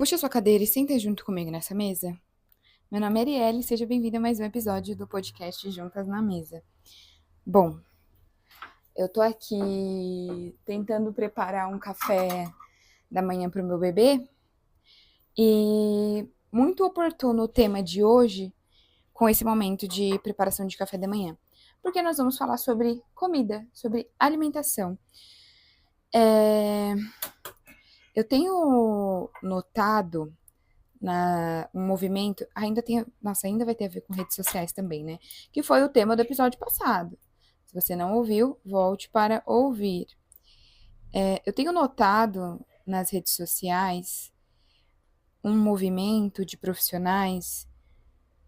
Puxa sua cadeira e senta junto comigo nessa mesa. Meu nome é Arielle e seja bem-vinda a mais um episódio do podcast Juntas na Mesa. Bom, eu tô aqui tentando preparar um café da manhã para o meu bebê e muito oportuno o tema de hoje com esse momento de preparação de café da manhã, porque nós vamos falar sobre comida, sobre alimentação. Eu tenho notado um movimento, ainda vai ter a ver com redes sociais também, né? Que foi o tema do episódio passado. Se você não ouviu, volte para ouvir. Eu tenho notado nas redes sociais um movimento de profissionais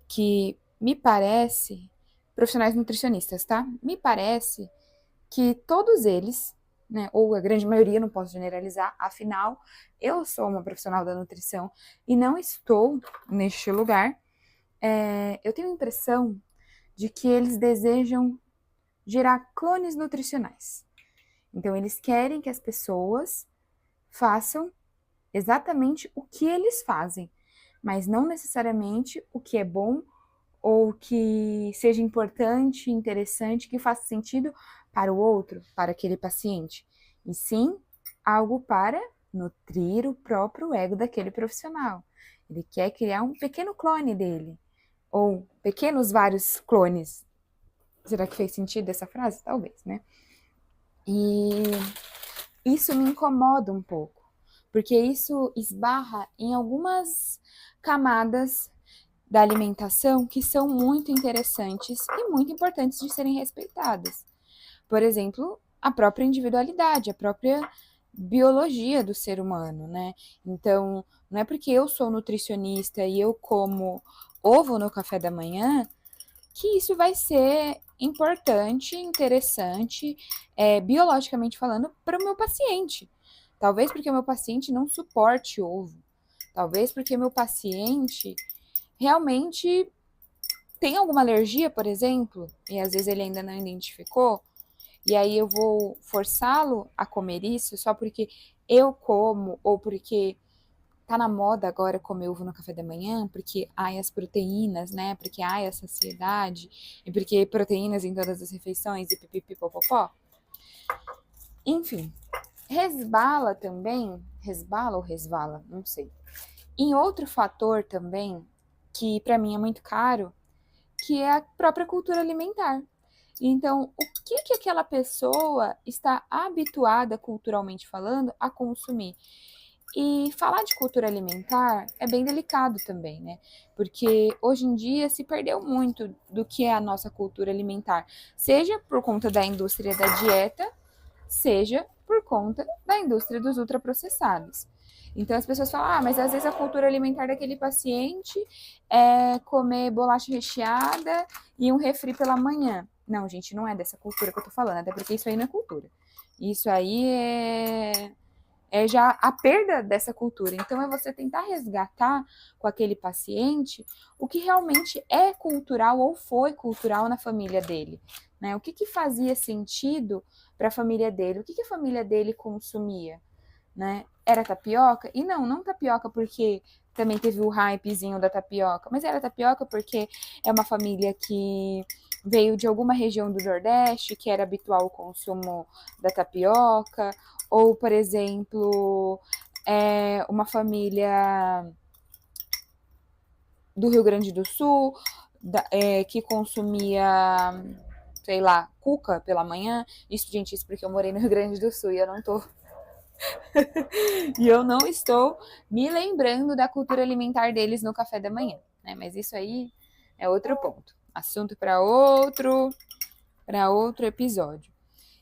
que me parece, profissionais nutricionistas, tá? Me parece que todos eles, né, ou a grande maioria, não posso generalizar, afinal, eu sou uma profissional da nutrição e não estou neste lugar. Eu tenho a impressão de que eles desejam gerar clones nutricionais. Então, eles querem que as pessoas façam exatamente o que eles fazem, mas não necessariamente o que é bom ou que seja importante, interessante, que faça sentido para o outro, para aquele paciente, e sim algo para nutrir o próprio ego daquele profissional. Ele quer criar um pequeno clone dele, ou pequenos vários clones. Será que fez sentido essa frase? Talvez, né? E isso me incomoda um pouco, porque isso esbarra em algumas camadas da alimentação que são muito interessantes e muito importantes de serem respeitadas. Por exemplo, a própria individualidade, a própria biologia do ser humano, né? Então, não é porque eu sou nutricionista e eu como ovo no café da manhã que isso vai ser importante, interessante, biologicamente falando, para o meu paciente. Talvez porque o meu paciente não suporte ovo. Talvez porque meu paciente realmente tem alguma alergia, por exemplo, e às vezes ele ainda não identificou, e aí eu vou forçá-lo a comer isso só porque eu como, ou porque tá na moda agora comer ovo no café da manhã, porque ai as proteínas, né? Porque ai a saciedade, e porque proteínas em todas as refeições, e pipipipopopó. Enfim, resbala também, resbala ou resvala, não sei. Em outro fator também, que para mim é muito caro, que é a própria cultura alimentar. Então, o que que aquela pessoa está habituada, culturalmente falando, a consumir? E falar de cultura alimentar é bem delicado também, né? Porque hoje em dia se perdeu muito do que é a nossa cultura alimentar, seja por conta da indústria da dieta, seja por conta da indústria dos ultraprocessados. Então as pessoas falam, mas às vezes a cultura alimentar daquele paciente é comer bolacha recheada e um refri pela manhã. Não, gente, não é dessa cultura que eu tô falando, até porque isso aí não é cultura. Isso aí é já a perda dessa cultura. Então, é você tentar resgatar com aquele paciente o que realmente é cultural ou foi cultural na família dele. Né? O que, que fazia sentido para a família dele? O que, que a família dele consumia? Né? Era tapioca? E não tapioca porque também teve o hypezinho da tapioca, mas era tapioca porque é uma família que veio de alguma região do Nordeste, que era habitual o consumo da tapioca, ou, por exemplo, uma família do Rio Grande do Sul, que consumia, sei lá, cuca pela manhã. Isso, gente, isso porque eu morei no Rio Grande do Sul e eu não tô e eu não estou me lembrando da cultura alimentar deles no café da manhã, né? Mas isso aí é outro ponto. Assunto para outro episódio.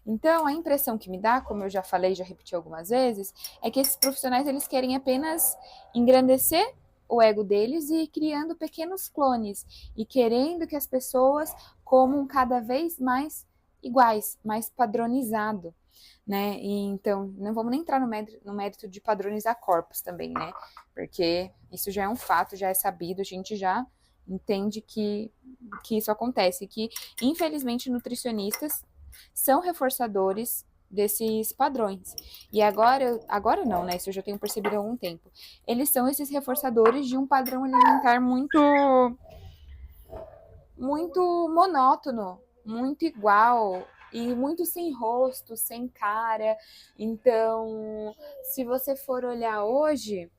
Então, a impressão que me dá, como eu já falei, já repeti algumas vezes, é que esses profissionais eles querem apenas engrandecer o ego deles e ir criando pequenos clones e querendo que as pessoas comam cada vez mais iguais, mais padronizado, né? E então, não vamos nem entrar no mérito de padronizar corpos também, né? Porque isso já é um fato, já é sabido, a gente já entende que isso acontece, que infelizmente nutricionistas são reforçadores desses padrões. E agora não, né? Isso eu já tenho percebido há algum tempo. Eles são esses reforçadores de um padrão alimentar muito monótono, muito igual e muito sem rosto, sem cara. Então, se você for olhar hoje,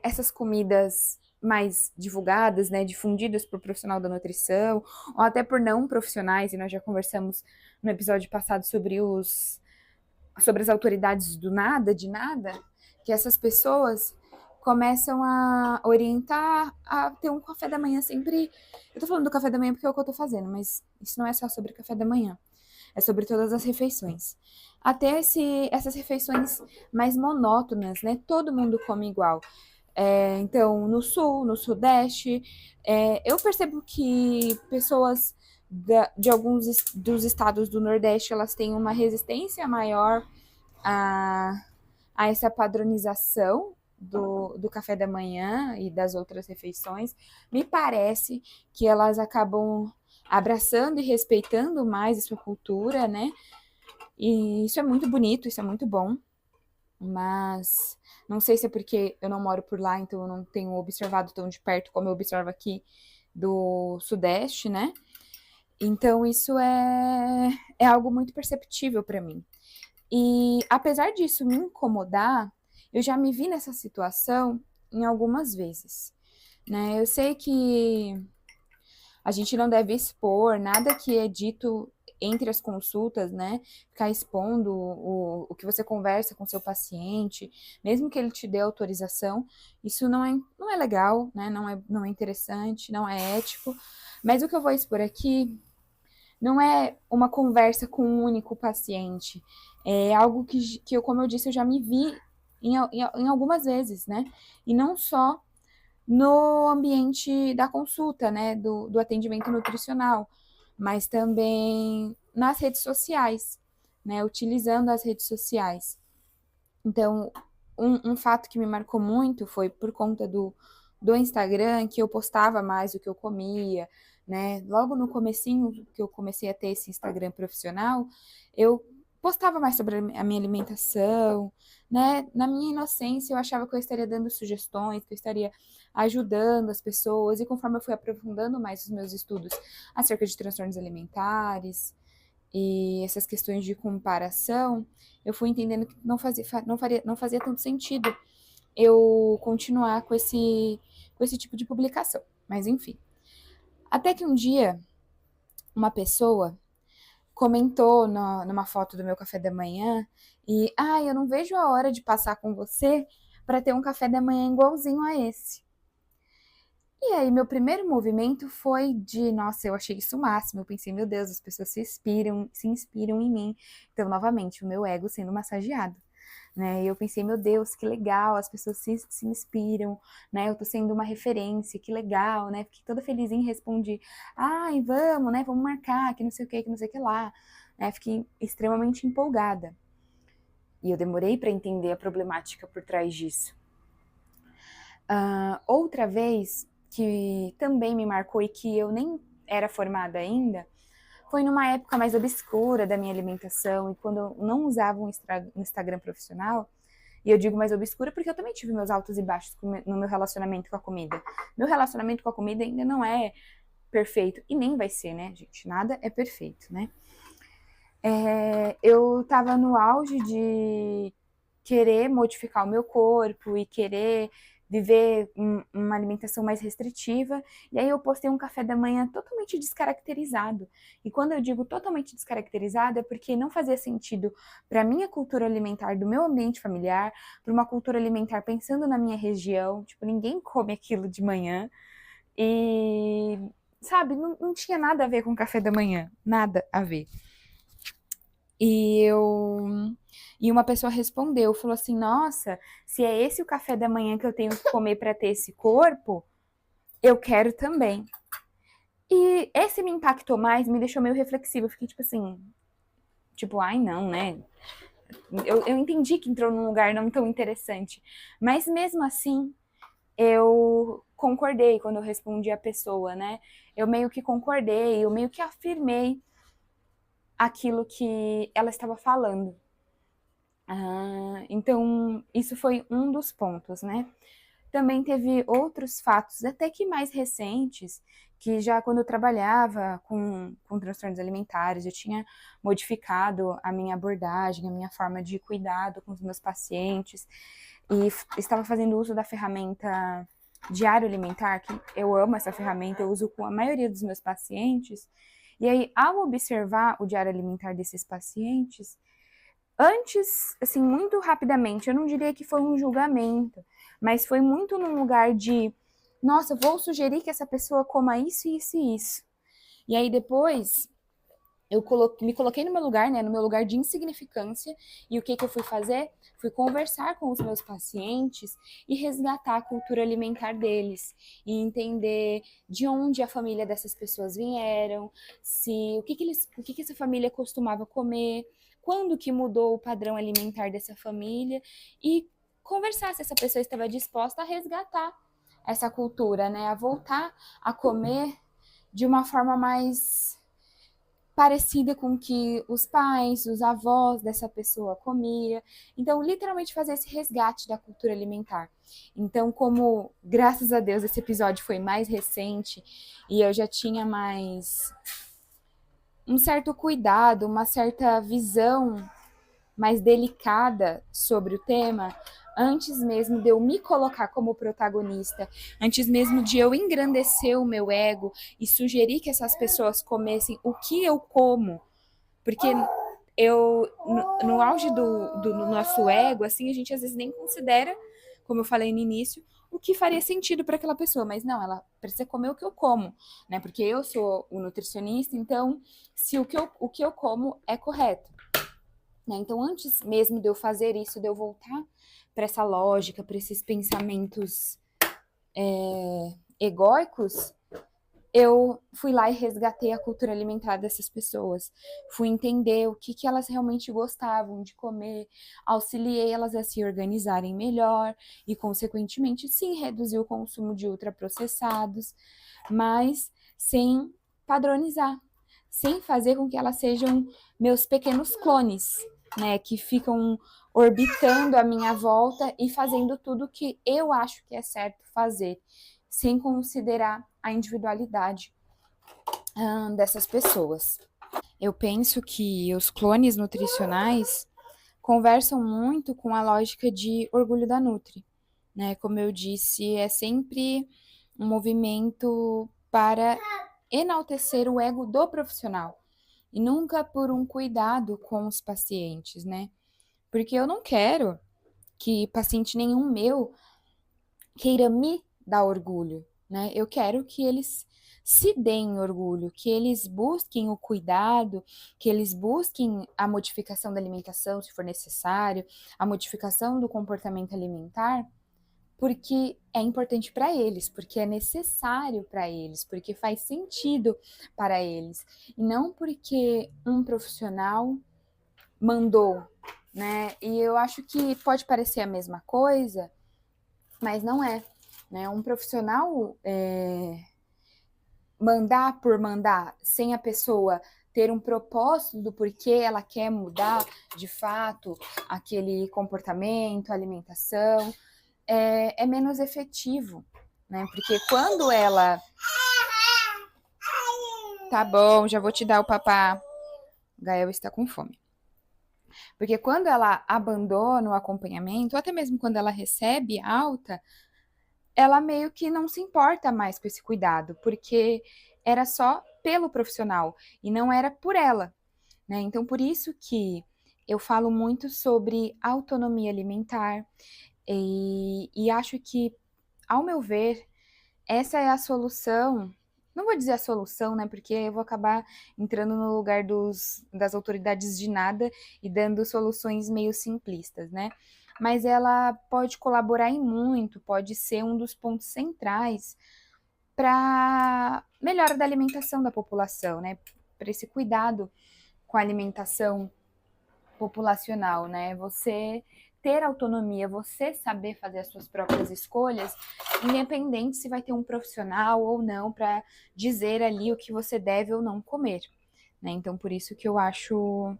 essas comidas mais divulgadas, né, difundidas por profissional da nutrição, ou até por não profissionais, e nós já conversamos no episódio passado sobre as autoridades do nada, de nada, que essas pessoas começam a orientar a ter um café da manhã sempre. Eu tô falando do café da manhã porque é o que eu tô fazendo, mas isso não é só sobre café da manhã, é sobre todas as refeições. Até essas refeições mais monótonas, né? Todo mundo come igual. Então, no sul, no sudeste, eu percebo que pessoas de alguns dos estados do nordeste, elas têm uma resistência maior a, a essa padronização do café da manhã e das outras refeições. Me parece que elas acabam abraçando e respeitando mais a sua cultura, né? E isso é muito bonito, isso é muito bom, mas não sei se é porque eu não moro por lá, então eu não tenho observado tão de perto como eu observo aqui do Sudeste, né? Então isso é algo muito perceptível para mim. E apesar disso me incomodar, eu já me vi nessa situação em algumas vezes, né? Eu sei que a gente não deve expor nada que é dito entre as consultas, né? Ficar expondo o que você conversa com seu paciente, mesmo que ele te dê autorização, isso não é legal, né? Não é interessante, não é ético. Mas o que eu vou expor aqui não é uma conversa com um único paciente. É algo que como eu disse, eu já me vi em algumas vezes, né? E não só no ambiente da consulta, né, do atendimento nutricional, mas também nas redes sociais, né, utilizando as redes sociais. Então, um fato que me marcou muito foi por conta do Instagram, que eu postava mais o que eu comia, né? Logo no comecinho que eu comecei a ter esse Instagram profissional, eu postava mais sobre a minha alimentação, né? Na minha inocência, eu achava que eu estaria dando sugestões, que eu estaria ajudando as pessoas, e conforme eu fui aprofundando mais os meus estudos acerca de transtornos alimentares e essas questões de comparação, eu fui entendendo que não fazia tanto sentido eu continuar com esse tipo de publicação. Mas enfim. Até que um dia, uma pessoa comentou numa foto do meu café da manhã e, eu não vejo a hora de passar com você para ter um café da manhã igualzinho a esse. E aí, meu primeiro movimento foi de, nossa, eu achei isso o máximo. Eu pensei, meu Deus, as pessoas se inspiram em mim. Então, novamente, o meu ego sendo massageado, né? E eu pensei, meu Deus, que legal, as pessoas se inspiram, né? Eu tô sendo uma referência, que legal, né? Fiquei toda felizinha e respondi, ai, vamos, né? Vamos marcar, que não sei o que não sei o que lá. Né? Fiquei extremamente empolgada. E eu demorei para entender a problemática por trás disso. Outra vez que também me marcou e que eu nem era formada ainda, foi numa época mais obscura da minha alimentação e quando eu não usava um Instagram profissional. E eu digo mais obscura porque eu também tive meus altos e baixos no meu relacionamento com a comida. Meu relacionamento com a comida ainda não é perfeito e nem vai ser, né, gente? Nada é perfeito, né? Eu tava no auge de querer modificar o meu corpo e querer viver uma alimentação mais restritiva. E aí eu postei um café da manhã totalmente descaracterizado. E quando eu digo totalmente descaracterizado é porque não fazia sentido para a minha cultura alimentar do meu ambiente familiar, para uma cultura alimentar pensando na minha região. Tipo, ninguém come aquilo de manhã. E, sabe, não tinha nada a ver com café da manhã. Nada a ver. E uma pessoa respondeu, falou assim: "Nossa, se é esse o café da manhã que eu tenho que comer para ter esse corpo, eu quero também". E esse me impactou mais, me deixou meio reflexiva. Eu fiquei tipo assim, tipo, ai não, né? Eu entendi que entrou num lugar não tão interessante, mas mesmo assim, eu concordei quando eu respondi a pessoa, né? Eu meio que concordei, eu meio que afirmei aquilo que ela estava falando. Então, isso foi um dos pontos, né? Também teve outros fatos, até que mais recentes, que já quando eu trabalhava com transtornos alimentares, eu tinha modificado a minha abordagem, a minha forma de cuidado com os meus pacientes, e estava fazendo uso da ferramenta Diário Alimentar, que eu amo essa ferramenta, eu uso com a maioria dos meus pacientes. E aí, ao observar o Diário Alimentar desses pacientes, antes, assim, muito rapidamente, eu não diria que foi um julgamento, mas foi muito num lugar de, nossa, vou sugerir que essa pessoa coma isso, isso e isso. E aí depois eu me coloquei no meu lugar, né, no meu lugar de insignificância, e o que eu fui fazer? Fui conversar com os meus pacientes e resgatar a cultura alimentar deles, e entender de onde a família dessas pessoas vieram, se o que essa família costumava comer, quando que mudou o padrão alimentar dessa família, e conversar se essa pessoa estava disposta a resgatar essa cultura, né, a voltar a comer de uma forma mais parecida com que os pais, os avós dessa pessoa comia. Então, literalmente fazer esse resgate da cultura alimentar. Então, como, graças a Deus, esse episódio foi mais recente e eu já tinha mais um certo cuidado, uma certa visão mais delicada sobre o tema, antes mesmo de eu me colocar como protagonista, antes mesmo de eu engrandecer o meu ego e sugerir que essas pessoas comessem o que eu como, porque eu, no auge do nosso ego, assim, a gente às vezes nem considera, como eu falei no início, o que faria sentido para aquela pessoa, mas não, ela precisa comer o que eu como, né? Porque eu sou o nutricionista, então se o que eu como é correto. Né? Então, antes mesmo de eu fazer isso, de eu voltar para essa lógica, para esses pensamentos egóicos, eu fui lá e resgatei a cultura alimentar dessas pessoas. Fui entender o que elas realmente gostavam de comer, auxiliei elas a se organizarem melhor e, consequentemente, sim, reduzir o consumo de ultraprocessados, mas sem padronizar, sem fazer com que elas sejam meus pequenos clones, né, que ficam orbitando a minha volta e fazendo tudo que eu acho que é certo fazer, sem considerar a individualidade dessas pessoas. Eu penso que os clones nutricionais conversam muito com a lógica de orgulho da Nutri, né? Como eu disse, é sempre um movimento para enaltecer o ego do profissional e nunca por um cuidado com os pacientes, né? Porque eu não quero que paciente nenhum meu queira me dar orgulho, né? Eu quero que eles se deem orgulho, que eles busquem o cuidado, que eles busquem a modificação da alimentação, se for necessário, a modificação do comportamento alimentar, porque é importante para eles, porque é necessário para eles, porque faz sentido para eles, e não porque um profissional mandou, né? E eu acho que pode parecer a mesma coisa, mas não é. Né? Um profissional mandar por mandar, sem a pessoa ter um propósito do porquê ela quer mudar de fato aquele comportamento, alimentação, é menos efetivo, né? Porque quando ela... Tá bom, já vou te dar o papá. Gael está com fome. Porque quando ela abandona o acompanhamento, ou até mesmo quando ela recebe alta, ela meio que não se importa mais com esse cuidado, porque era só pelo profissional e não era por ela, né? Então, por isso que eu falo muito sobre autonomia alimentar e acho que, ao meu ver, essa é a solução. Não vou dizer a solução, né? Porque eu vou acabar entrando no lugar das autoridades de nada e dando soluções meio simplistas, né? Mas ela pode colaborar em muito, pode ser um dos pontos centrais para melhora da alimentação da população, né? Para esse cuidado com a alimentação populacional, né? Você ter autonomia, você saber fazer as suas próprias escolhas, independente se vai ter um profissional ou não para dizer ali o que você deve ou não comer, né? Então, por isso que eu acho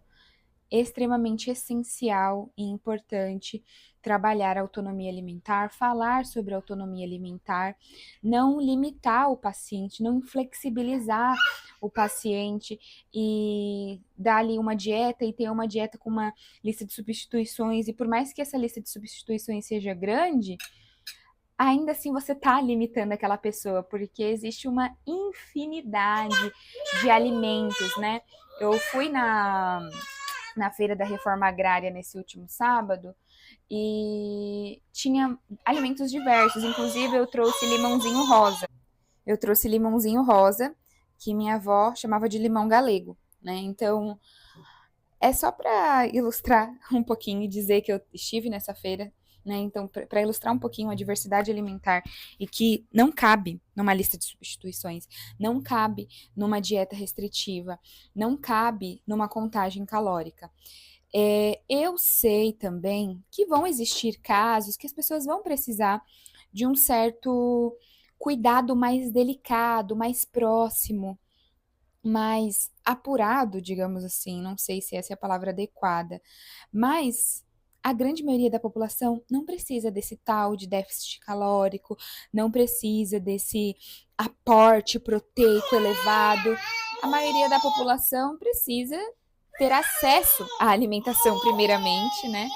extremamente essencial e importante trabalhar a autonomia alimentar, falar sobre a autonomia alimentar, não limitar o paciente, não inflexibilizar o paciente e dar ali uma dieta e ter uma dieta com uma lista de substituições, e por mais que essa lista de substituições seja grande, ainda assim você está limitando aquela pessoa, porque existe uma infinidade de alimentos, né? Eu fui na Feira da Reforma Agrária nesse último sábado e tinha alimentos diversos, inclusive eu trouxe limãozinho rosa. Eu trouxe limãozinho rosa, que minha avó chamava de limão galego, né? Então, é só para ilustrar um pouquinho e dizer que eu estive nessa feira, né? Então, para ilustrar um pouquinho a diversidade alimentar e que não cabe numa lista de substituições, não cabe numa dieta restritiva, não cabe numa contagem calórica. Eu sei também que vão existir casos que as pessoas vão precisar de um certo cuidado mais delicado, mais próximo, mais apurado, digamos assim, não sei se essa é a palavra adequada, mas a grande maioria da população não precisa desse tal de déficit calórico, não precisa desse aporte proteico elevado. A maioria da população precisa ter acesso à alimentação, primeiramente, né?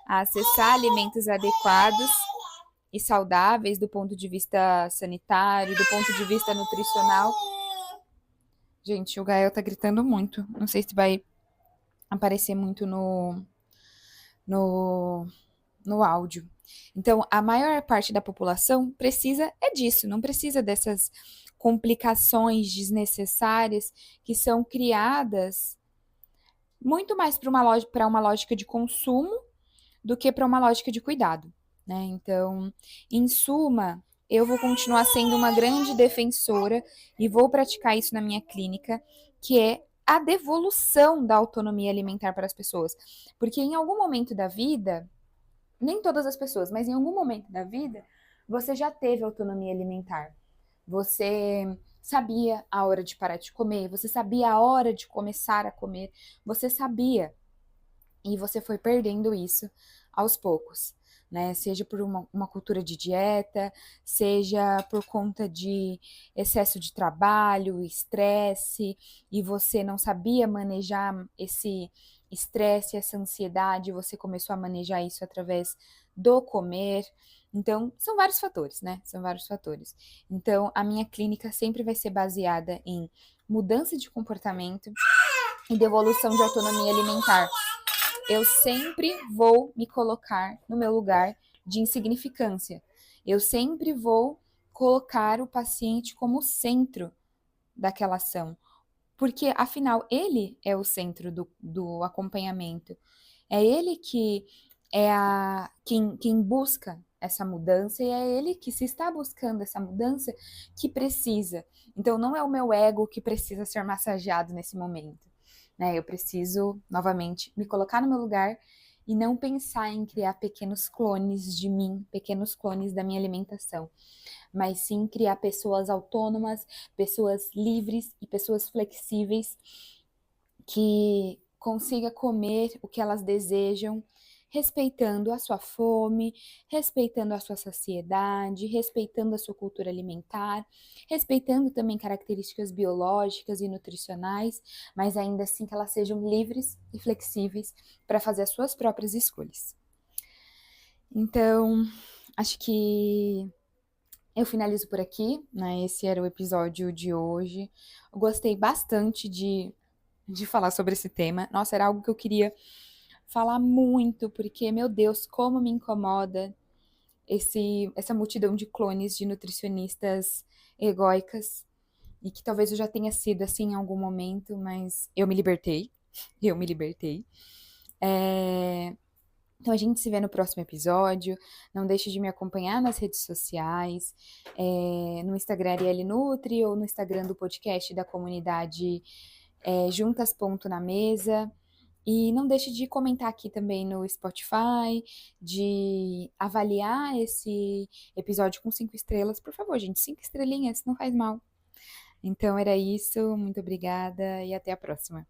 A acessar alimentos adequados e saudáveis do ponto de vista sanitário, do ponto de vista nutricional. Gente, o Gael tá gritando muito. Não sei se vai aparecer muito no, no áudio. Então, a maior parte da população precisa disso, não precisa dessas complicações desnecessárias que são criadas muito mais para uma lógica de consumo do que para uma lógica de cuidado, né? Então, em suma, eu vou continuar sendo uma grande defensora e vou praticar isso na minha clínica, que é a devolução da autonomia alimentar para as pessoas. Porque em algum momento da vida, nem todas as pessoas, mas em algum momento da vida, você já teve autonomia alimentar. Você sabia a hora de parar de comer, você sabia a hora de começar a comer, você sabia e você foi perdendo isso aos poucos, né? Seja por uma cultura de dieta, seja por conta de excesso de trabalho, estresse, e você não sabia manejar esse estresse, essa ansiedade, você começou a manejar isso através do comer. Então, são vários fatores, né? São vários fatores. Então, a minha clínica sempre vai ser baseada em mudança de comportamento e devolução de autonomia alimentar. Eu sempre vou me colocar no meu lugar de insignificância. Eu sempre vou colocar o paciente como centro daquela ação. Porque, afinal, ele é o centro do acompanhamento. É ele que é quem busca essa mudança e é ele que, se está buscando essa mudança, que precisa. Então, não é o meu ego que precisa ser massageado nesse momento, né? Eu preciso, novamente, me colocar no meu lugar e não pensar em criar pequenos clones de mim, pequenos clones da minha alimentação, mas sim criar pessoas autônomas, pessoas livres e pessoas flexíveis que consiga comer o que elas desejam, respeitando a sua fome, respeitando a sua saciedade, respeitando a sua cultura alimentar, respeitando também características biológicas e nutricionais, mas ainda assim que elas sejam livres e flexíveis para fazer as suas próprias escolhas. Então, acho que eu finalizo por aqui, né? Esse era o episódio de hoje. Eu gostei bastante de falar sobre esse tema. Nossa, era algo que eu queria falar muito, porque, meu Deus, como me incomoda essa multidão de clones de nutricionistas egóicas, e que talvez eu já tenha sido assim em algum momento, mas eu me libertei. Eu me libertei. Então a gente se vê no próximo episódio. Não deixe de me acompanhar nas redes sociais, no Instagram Arielle Nutri ou no Instagram do podcast da comunidade Juntas Ponto na Mesa. E não deixe de comentar aqui também no Spotify, de avaliar esse episódio com 5 estrelas. Por favor, gente, 5 estrelinhas, não faz mal. Então era isso, muito obrigada e até a próxima.